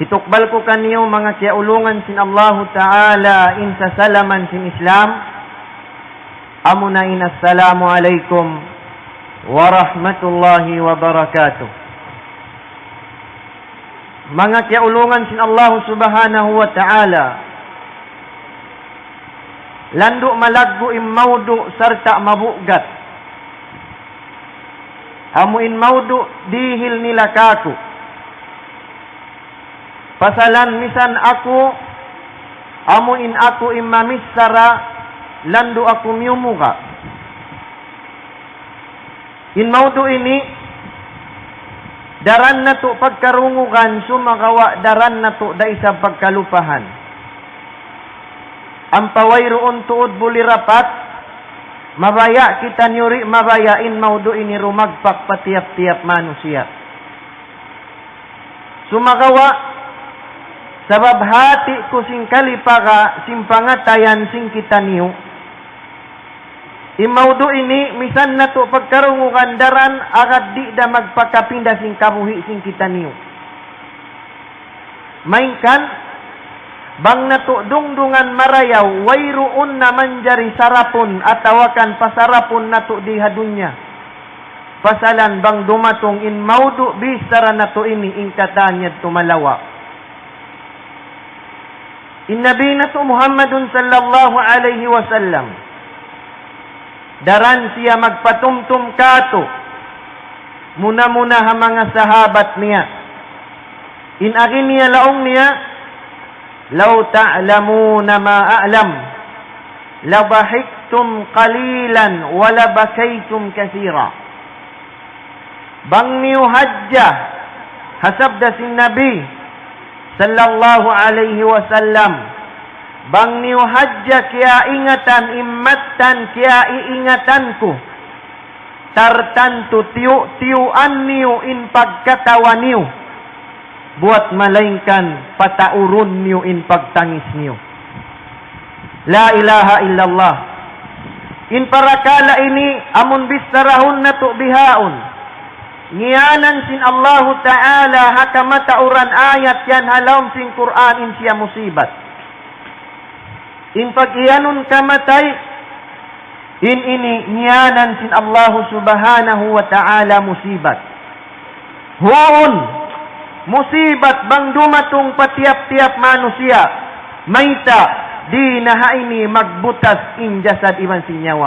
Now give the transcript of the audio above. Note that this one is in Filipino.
Itukbal ko kaniyo mga kiaulungan sin Allah Ta'ala in sa salaman sin Islam. Amunain assalamu alaikum warahmatullahi wabarakatuh. Mga kiaulungan sin Allah Subhanahu wa Ta'ala, lando malaggo imaudu sarta mabugat. Hamuin maudu dihil nila kaku. Pasalan misan aku, amuin aku imamissara, lando aku miumuka. In maudu ini, daran na to pagkarungugan, sumagawa daran na to da isa pagkalupahan. Ang pawayroon tuod bulirapat, mabaya kita nyuri, mabayain maudu ini rumagpak patiap-tiap manusia. Sumagawa, sabab hati ko sing kalipaga, sing pangatayan sing kita niyo. Imaudu ini, misan na to pagkarungugan daran, agad di da magpakapinda sing kabuhi sing kita niyo. Mainkan, bang na to dungdungan marayaw, wayroon na manjari sarapon, atawakan pasarapon na to di hadunya. Pasalan bang dumatong in maudu bisara na to ini, in katanyad tumalawa. In Nabi na to Muhammadun sallallahu alaihi wasallam, daran siya magpatumtum kato, muna-muna ha mga sahabat niya. In akin niya laong niya, law ta'lamuna ma a'lam, labahiktum qalilan, walabakaytum kathira. Bang niyo hajja, hasabda sin Nabi sallallahu alaihi wasallam, bang niyo hajja kaya ingatan immatan kaya iingatan ko, tartanto tiyu-tiyuan niyo in pagkatawa niyo, buat malaingkan pataurun niyo in pagtangis niyo. La ilaha illallah. In parakala ini amun bistarahun na to bihaon, ngianan sin Allah Ta'ala hakamatauran ayat yan halawm sin Quran in siya musibat. In pag-iyanun kamatay, in ini ngianan sin Allah Subhanahu wa Ta'ala musibat. Huon, musibat bang dumatong patiap-tiap manusia, maita, di naha ini magbutas in jasad iman sin nyawa.